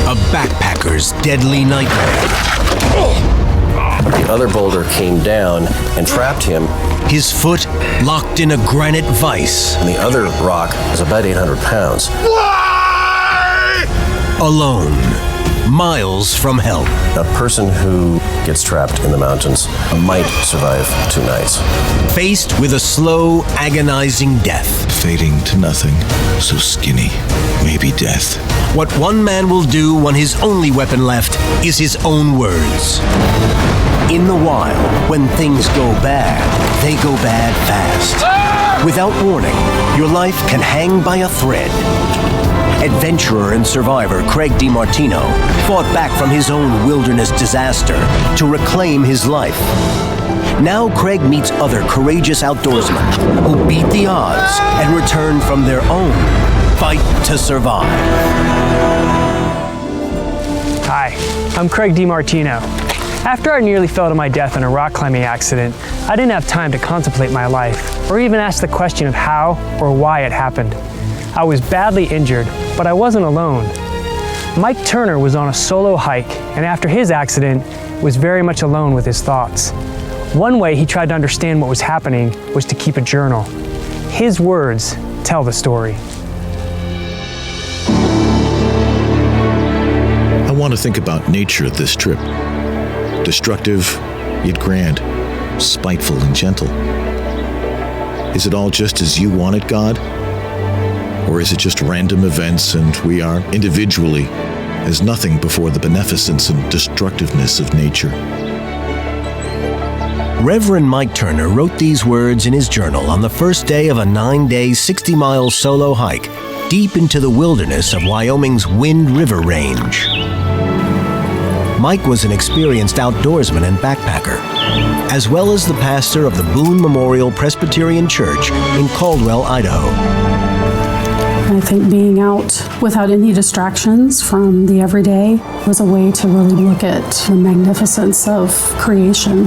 A backpacker's deadly nightmare. The other boulder came down and trapped him. His foot locked in a granite vise. And the other rock was about 800 pounds. Alone, miles from help. A person who gets trapped in the mountains might survive 2 nights. Faced with a slow, agonizing death. Fading to nothing, so skinny, maybe death. What one man will do when his only weapon left is his own words. In the wild, when things go bad, they go bad fast. Without warning, your life can hang by a thread. Adventurer and survivor Craig DiMartino fought back from his own wilderness disaster to reclaim his life. Now Craig meets other courageous outdoorsmen who beat the odds and return from their own fight to survive. Hi, I'm Craig DiMartino. After I nearly fell to my death in a rock climbing accident, I didn't have time to contemplate my life or even ask the question of how or why it happened. I was badly injured, but I wasn't alone. Mike Turner was on a solo hike, and after his accident, was very much alone with his thoughts. One way he tried to understand what was happening was to keep a journal. His words tell the story. I want to think about nature this trip. Destructive, yet grand, spiteful and gentle. Is it all just as you want it, God? Or is it just random events and we are individually as nothing before the beneficence and destructiveness of nature? Reverend Mike Turner wrote these words in his journal on the first day of a 9-day, 60-mile solo hike deep into the wilderness of Wyoming's Wind River Range. Mike was an experienced outdoorsman and backpacker, as well as the pastor of the Boone Memorial Presbyterian Church in Caldwell, Idaho. I think being out without any distractions from the everyday was a way to really look at the magnificence of creation.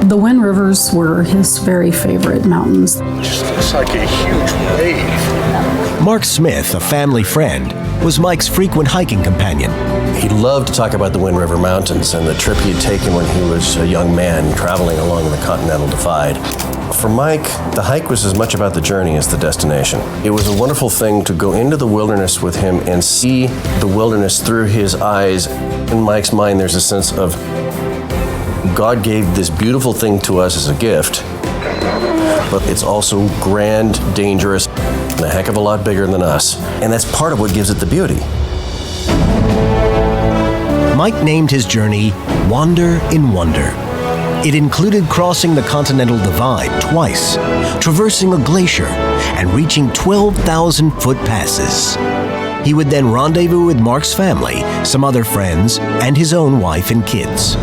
The Wind Rivers were his very favorite mountains. It just looks like a huge wave. Mark Smith, a family friend, was Mike's frequent hiking companion. He loved to talk about the Wind River Mountains and the trip he had taken when he was a young man traveling along the Continental Divide. For Mike, the hike was as much about the journey as the destination. It was a wonderful thing to go into the wilderness with him and see the wilderness through his eyes. In Mike's mind, there's a sense of God gave this beautiful thing to us as a gift, but it's also grand, dangerous, and a heck of a lot bigger than us. And that's part of what gives it the beauty. Mike named his journey Wander in Wonder. It included crossing the Continental Divide twice, traversing a glacier, and reaching 12,000-foot passes. He would then rendezvous with Mark's family, some other friends, and his own wife and kids.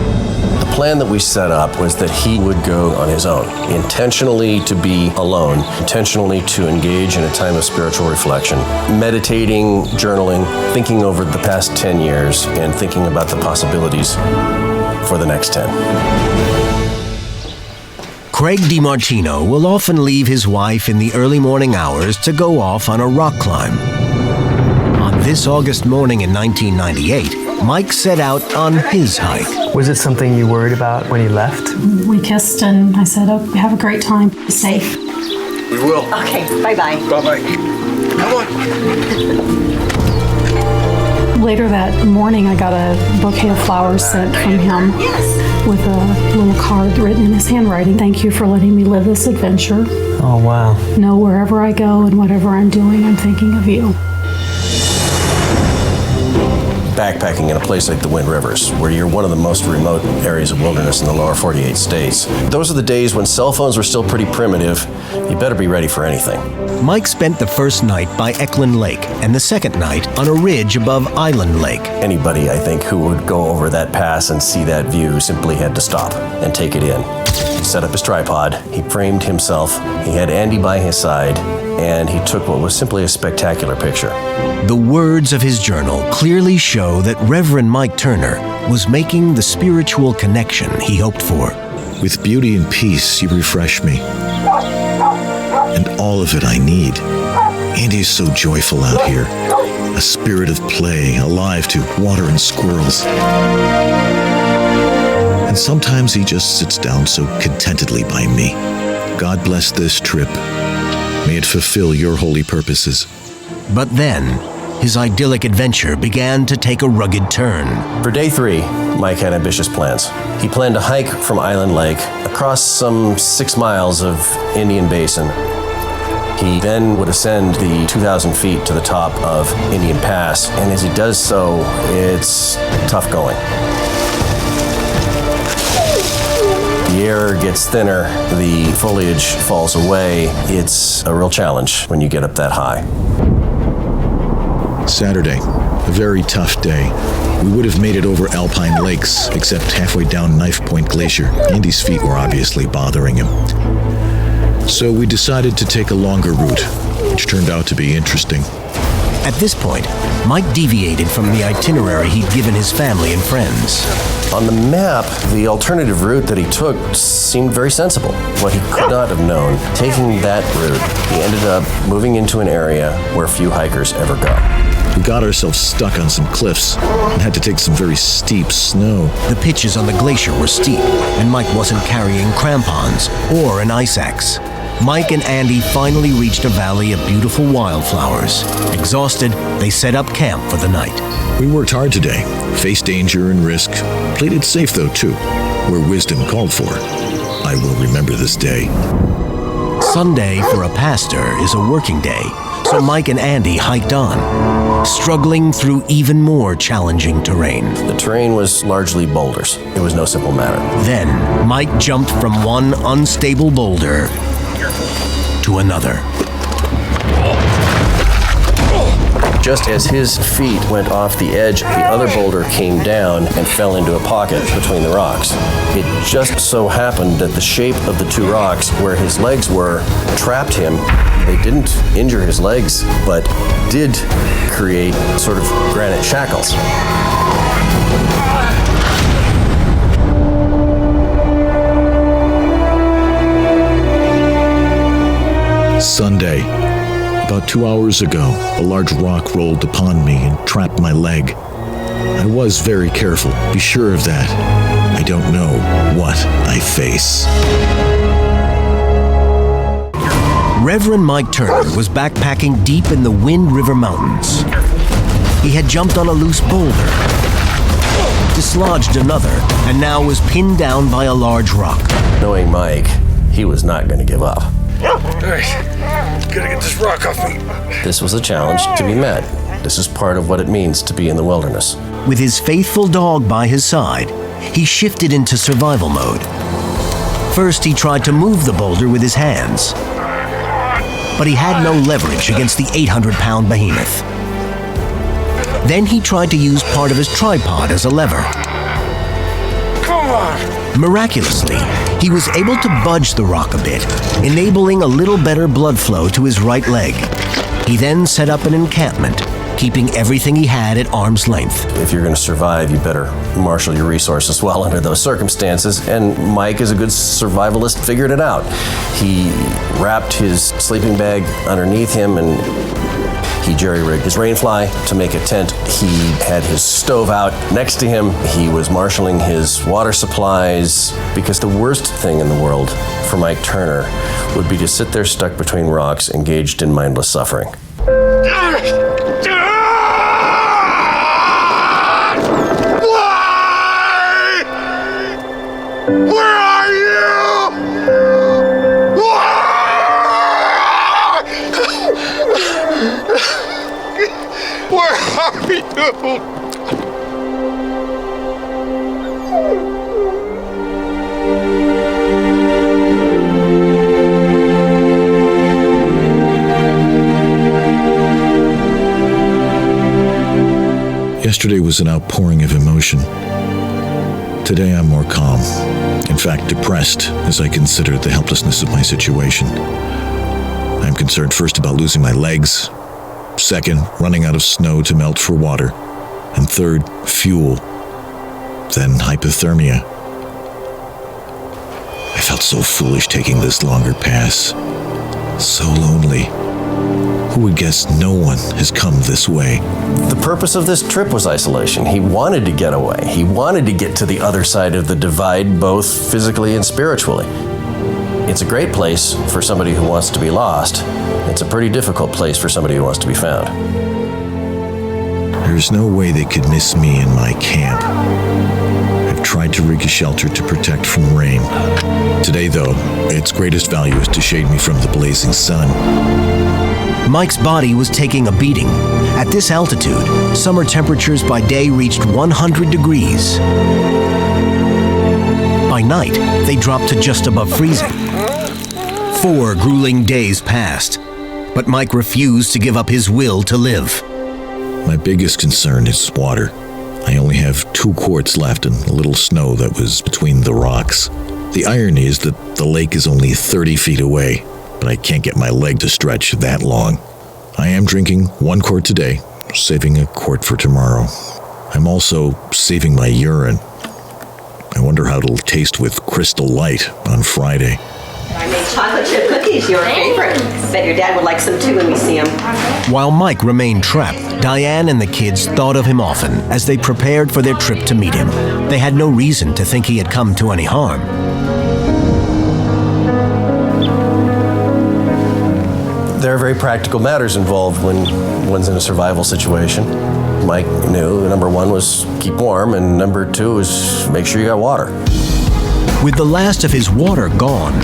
The plan that we set up was that he would go on his own, intentionally to be alone, intentionally to engage in a time of spiritual reflection, meditating, journaling, thinking over the past 10 years, and thinking about the possibilities for the next 10. Craig DiMartino will often leave his wife in the early morning hours to go off on a rock climb. On this August morning in 1998, Mike set out on his hike. Was it something you worried about when you left? We kissed and I said, "Oh, have a great time. Be safe." We will. Okay, bye-bye. Bye-bye. Come on. Later that morning, I got a bouquet of flowers sent from him with a little card written in his handwriting. "Thank you for letting me live this adventure. Oh, wow. Know wherever I go and whatever I'm doing, I'm thinking of you." Backpacking in a place like the Wind Rivers, where you're one of the most remote areas of wilderness in the lower 48 states. Those are the days when cell phones were still pretty primitive. You better be ready for anything. Mike spent the first night by Eklund Lake and the second night on a ridge above Island Lake. Anybody, I think, who would go over that pass and see that view simply had to stop and take it in. He set up his tripod, he framed himself, he had Andy by his side, and he took what was simply a spectacular picture. The words of his journal clearly show that Reverend Mike Turner was making the spiritual connection he hoped for. With beauty and peace, you refresh me. And all of it I need. Andy's so joyful out here. a spirit of play, alive to water and squirrels. And sometimes he just sits down so contentedly by me. God bless this trip. May it fulfill your holy purposes. But then, his idyllic adventure began to take a rugged turn. For day 3, Mike had ambitious plans. He planned to hike from Island Lake across some 6 miles of Indian Basin. He then would ascend the 2,000 feet to the top of Indian Pass, and as he does so, it's tough going. The air gets thinner, the foliage falls away. It's a real challenge when you get up that high. Saturday, a very tough day. We would have made it over Alpine Lakes, except halfway down Knife Point Glacier. Andy's feet were obviously bothering him. So we decided to take a longer route, which turned out to be interesting. At this point, Mike deviated from the itinerary he'd given his family and friends. On the map, the alternative route that he took seemed very sensible. What he could not have known, taking that route, he ended up moving into an area where few hikers ever go. We got ourselves stuck on some cliffs and had to take some very steep snow. The pitches on the glacier were steep, and Mike wasn't carrying crampons or an ice axe. Mike and Andy finally reached a valley of beautiful wildflowers. Exhausted, they set up camp for the night. We worked hard today, faced danger and risk, played it safe though too, where wisdom called for. I will remember this day. Sunday for a pastor is a working day, so Mike and Andy hiked on, struggling through even more challenging terrain. The terrain was largely boulders. It was no simple matter. Then, Mike jumped from one unstable boulder to another. Just as his feet went off the edge, the other boulder came down and fell into a pocket between the rocks. It just so happened that the shape of the 2 rocks where his legs were trapped him. They didn't injure his legs, but did create sort of granite shackles. Sunday. About 2 hours ago, a large rock rolled upon me and trapped my leg. I was very careful, be sure of that. I don't know what I face. Reverend Mike Turner was backpacking deep in the Wind River Mountains. He had jumped on a loose boulder, dislodged another, and now was pinned down by a large rock. Knowing Mike, he was not going to give up. Hey, gotta get this rock off me. This was a challenge to be met. This is part of what it means to be in the wilderness. With his faithful dog by his side, he shifted into survival mode. First, he tried to move the boulder with his hands, but he had no leverage against the 800-pound behemoth. Then he tried to use part of his tripod as a lever. Come on. Miraculously, he was able to budge the rock a bit, enabling a little better blood flow to his right leg. He then set up an encampment, keeping everything he had at arm's length. If you're going to survive, you better marshal your resources well under those circumstances, and Mike, as a good survivalist, figured it out. He wrapped his sleeping bag underneath him and he jerry-rigged his rainfly to make a tent. He had his stove out next to him. He was marshaling his water supplies, because the worst thing in the world for Mike Turner would be to sit there stuck between rocks, engaged in mindless suffering. Why? Where are you? Why? Where are you? Yesterday was an outpouring of emotion. Today I'm more calm. In fact, depressed, as I consider the helplessness of my situation. I'm concerned first about losing my legs, second, running out of snow to melt for water, and third, fuel, then hypothermia. I felt so foolish taking this longer pass, so lonely. Who would guess no one has come this way? The purpose of this trip was isolation. He wanted to get away. He wanted to get to the other side of the divide, both physically and spiritually. It's a great place for somebody who wants to be lost. It's a pretty difficult place for somebody who wants to be found. There's no way they could miss me in my camp. I've tried to rig a shelter to protect from rain. Today, though, its greatest value is to shade me from the blazing sun. Mike's body was taking a beating. At this altitude, summer temperatures by day reached 100 degrees. By night, they dropped to just above freezing. 4 grueling days passed, but Mike refused to give up his will to live. My biggest concern is water. I only have 2 quarts left and a little snow that was between the rocks. The irony is that the lake is only 30 feet away, but I can't get my leg to stretch that long. I am drinking 1 quart today, saving a quart for tomorrow. I'm also saving my urine. I wonder how it'll taste with Crystal Light on Friday. I made chocolate chip cookies, your favorite. Bet your dad would like some too when we see him. While Mike remained trapped, Diane and the kids thought of him often as they prepared for their trip to meet him. They had no reason to think he had come to any harm. There are very practical matters involved when one's in a survival situation. Mike knew number 1 was keep warm, and number 2 was make sure you got water. With the last of his water gone,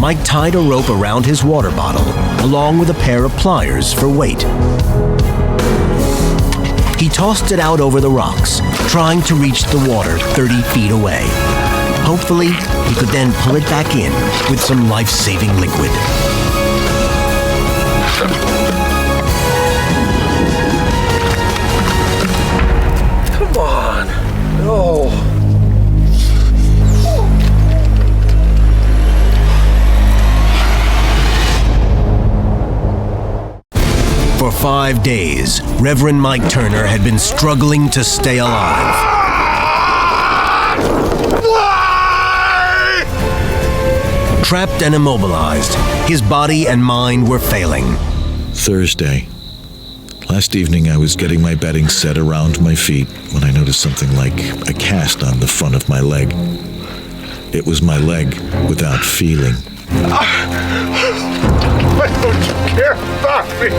Mike tied a rope around his water bottle, along with a pair of pliers for weight. He tossed it out over the rocks, trying to reach the water 30 feet away. Hopefully, he could then pull it back in with some life-saving liquid. Come on. No. For 5 days, Reverend Mike Turner had been struggling to stay alive. Trapped and immobilized, his body and mind were failing. Thursday. Last evening I was getting my bedding set around my feet when I noticed something like a cast on the front of my leg. It was my leg without feeling. Why don't you care about me?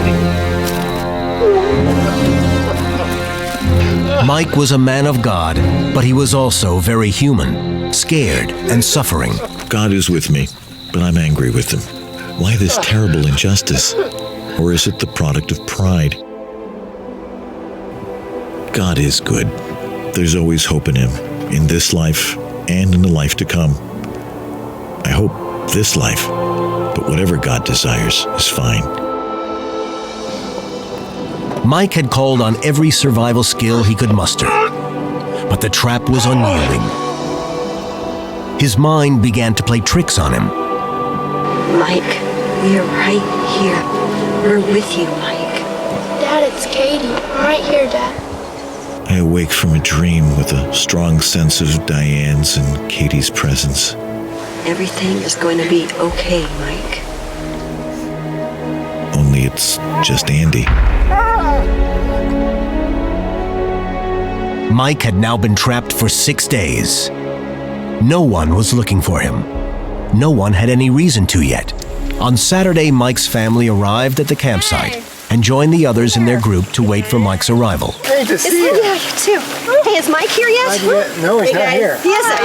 Mike was a man of God, but he was also very human, scared and suffering. God is with me, but I'm angry with him. Why this terrible injustice? Or is it the product of pride? God is good. There's always hope in him, in this life and in the life to come. I hope this life, but whatever God desires is fine. Mike had called on every survival skill he could muster, but the trap was unyielding. His mind began to play tricks on him. Mike, we are right here. We're with you, Mike. Dad, it's Katie. I'm right here, Dad. I awake from a dream with a strong sense of Diane's and Katie's presence. Everything is going to be okay, Mike. Only it's just Andy. Mike had now been trapped for 6 days. No one was looking for him. No one had any reason to yet. On Saturday, Mike's family arrived at the campsite and joined the others in their group to wait for Mike's arrival. Hey, to see you. Yeah, you too. Hey, is Mike here yet? No, he's not here. He isn't.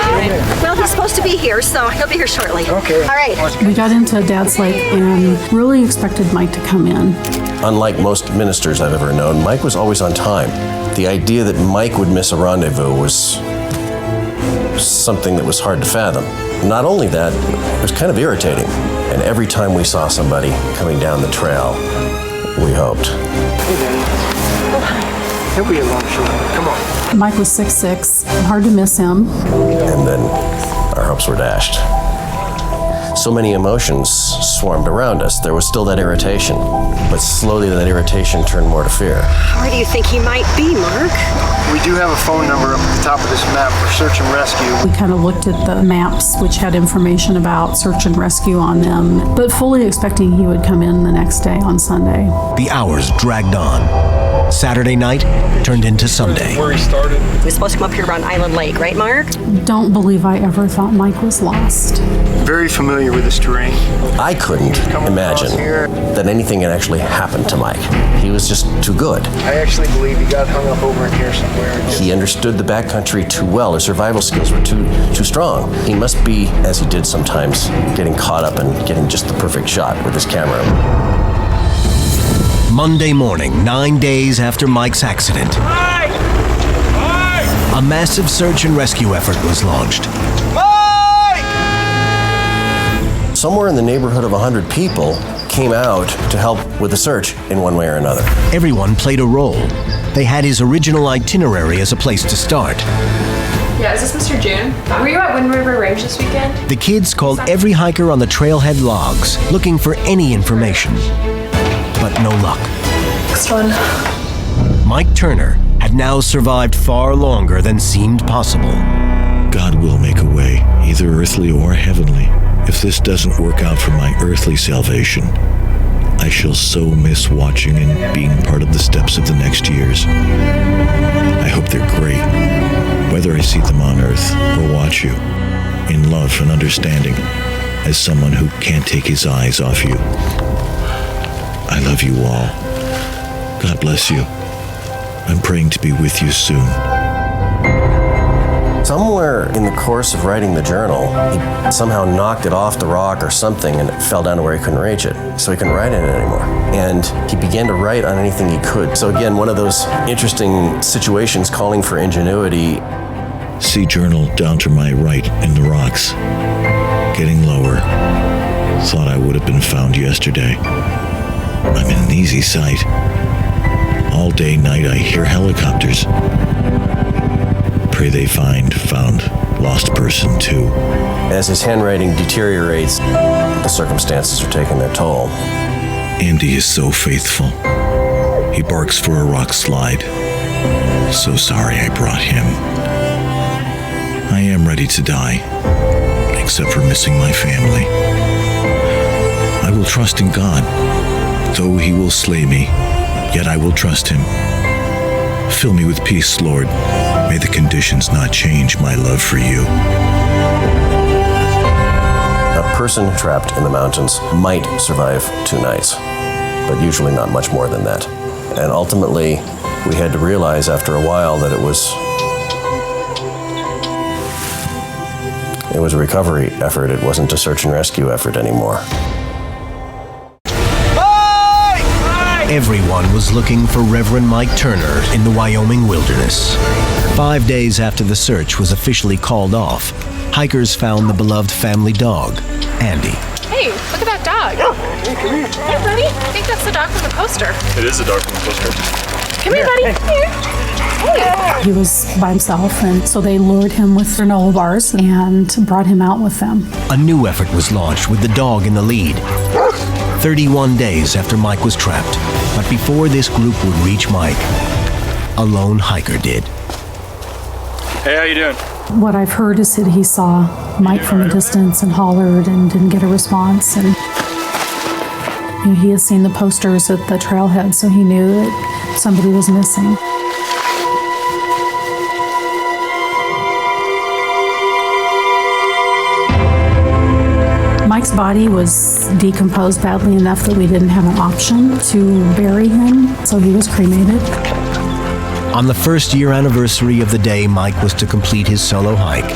Well, he's supposed to be here, so he'll be here shortly. Okay. All right. We got into Dad's Lake and really expected Mike to come in. Unlike most ministers I've ever known, Mike was always on time. The idea that Mike would miss a rendezvous was something that was hard to fathom. Not only that, it was kind of irritating. And every time we saw somebody coming down the trail, we hoped. He'll be along shortly. Come on. Mike was 6'6", hard to miss him. And then our hopes were dashed. So many emotions swarmed around us. There was still that irritation, but slowly that irritation turned more to fear. Where do you think he might be, Mark? We do have a phone number up at the top of this map for search and rescue. We kind of looked at the maps, which had information about search and rescue on them, but fully expecting he would come in the next day on Sunday. The hours dragged on. Saturday night turned into Sunday. Where he started. He was supposed to come up here around Island Lake, right, Mark? Don't believe I ever thought Mike was lost. Very familiar with this terrain. I couldn't imagine that anything had actually happened to Mike. He was just too good. I actually believe he got hung up over in here somewhere. He understood the backcountry too well. His survival skills were too strong. He must be, as he did sometimes, getting caught up and getting just the perfect shot with his camera. Monday morning, 9 days after Mike's accident, a massive search and rescue effort was launched. Somewhere in the neighborhood of 100 people came out to help with the search in one way or another. Everyone played a role. They had his original itinerary as a place to start. Yeah, is this Mr. June? Were you at Wind River Range this weekend? The kids called every hiker on the trailhead logs, looking for any information. But no luck. Next one. Mike Turner had now survived far longer than seemed possible. God will make a way, either earthly or heavenly. If this doesn't work out for my earthly salvation, I shall so miss watching and being part of the steps of the next years. I hope they're great, whether I see them on earth or watch you, in love and understanding, as someone who can't take his eyes off you. I love you all. God bless you. I'm praying to be with you soon. Somewhere in the course of writing the journal, he somehow knocked it off the rock or something and it fell down to where he couldn't reach it. So he couldn't write in it anymore. And he began to write on anything he could. So again, one of those interesting situations calling for ingenuity. See journal down to my right in the rocks. Getting lower. Thought I would have been found yesterday. I'm in an easy sight. All day, night, I hear helicopters. Pray they found lost person too. As his handwriting deteriorates, the circumstances are taking their toll. Andy is so faithful. He barks for a rock slide. So sorry I brought him. I am ready to die, except for missing my family. I will trust in God. Though he will slay me, yet I will trust him. Fill me with peace, Lord. May the conditions not change my love for you. A person trapped in the mountains might survive 2 nights, but usually not much more than that. And ultimately, we had to realize after a while that it was a recovery effort. It wasn't a search and rescue effort anymore. Everyone was looking for Reverend Mike Turner in the Wyoming wilderness. 5 days after the search was officially called off, hikers found the beloved family dog, Andy. Hey, look at that dog. Hey, buddy. I think that's the dog from the poster. It is the dog from the poster. Come here, buddy. Here. Hey. He was by himself, and so they lured him with granola bars and brought him out with them. A new effort was launched with the dog in the lead. 31 days after Mike was trapped, but before this group would reach Mike, a lone hiker did. Hey, how you doing? What I've heard is that he saw Mike from a distance and hollered and didn't get a response. And he had seen the posters at the trailhead, so he knew that somebody was missing. Mike's body was decomposed badly enough that we didn't have an option to bury him, so he was cremated. On the first year anniversary of the day Mike was to complete his solo hike,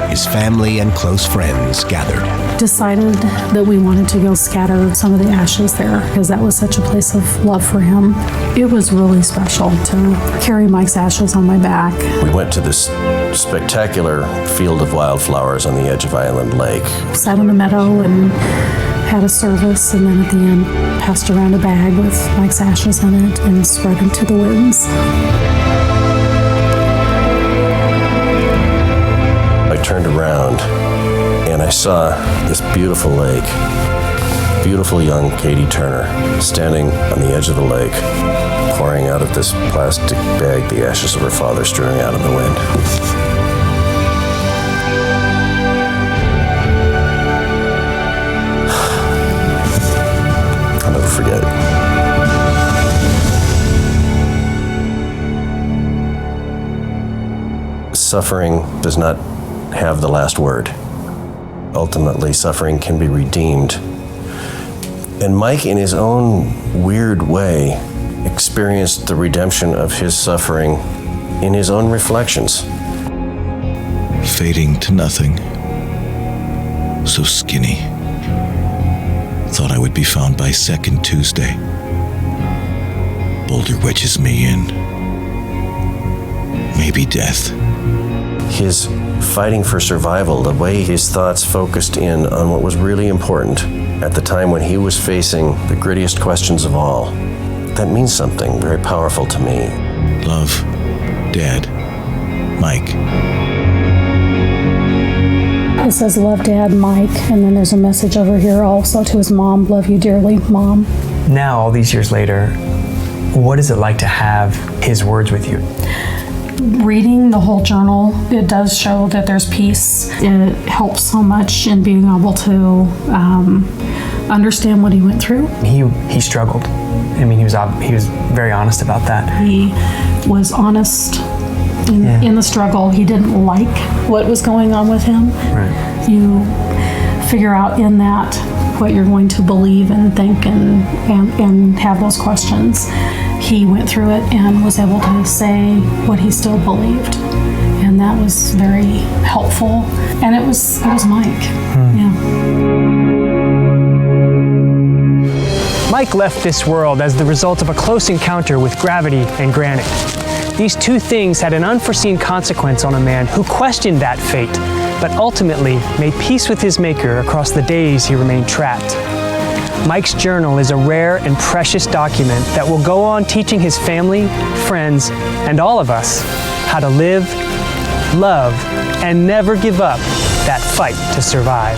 his family and close friends gathered. Decided that we wanted to go scatter some of the ashes there because that was such a place of love for him. It was really special to carry Mike's ashes on my back. We went to this spectacular field of wildflowers on the edge of Island Lake. Sat in the meadow and had a service, and then at the end passed around a bag with Mike's ashes in it and spread them to the winds. I turned around and I saw this beautiful lake, beautiful young Katie Turner standing on the edge of the lake, pouring out of this plastic bag the ashes of her father strewing out in the wind. I'll never forget it. Suffering does not have the last word. Ultimately, suffering can be redeemed. And Mike, in his own weird way, experienced the redemption of his suffering in his own reflections. Fading to nothing. So skinny. Thought I would be found by second Tuesday. Boulder wedges me in. Maybe death. His fighting for survival, the way his thoughts focused in on what was really important at the time when he was facing the grittiest questions of all, that means something very powerful to me. Love, Dad, Mike. It says, love Dad, Mike, and then there's a message over here also to his mom, love you dearly, Mom. Now, all these years later, what is it like to have his words with you? Reading the whole journal, it does show that there's peace. It helps so much in being able to understand what he went through. He struggled. I mean, he was very honest about that. He was honest in the struggle. He didn't like what was going on with him. Right. You figure out in that what you're going to believe and think and have those questions. He went through it and was able to say what he still believed. And that was very helpful. And it was Mike. Yeah. Mike left this world as the result of a close encounter with gravity and granite. These two things had an unforeseen consequence on a man who questioned that fate, but ultimately made peace with his maker across the days he remained trapped. Mike's journal is a rare and precious document that will go on teaching his family, friends, and all of us how to live, love, and never give up that fight to survive.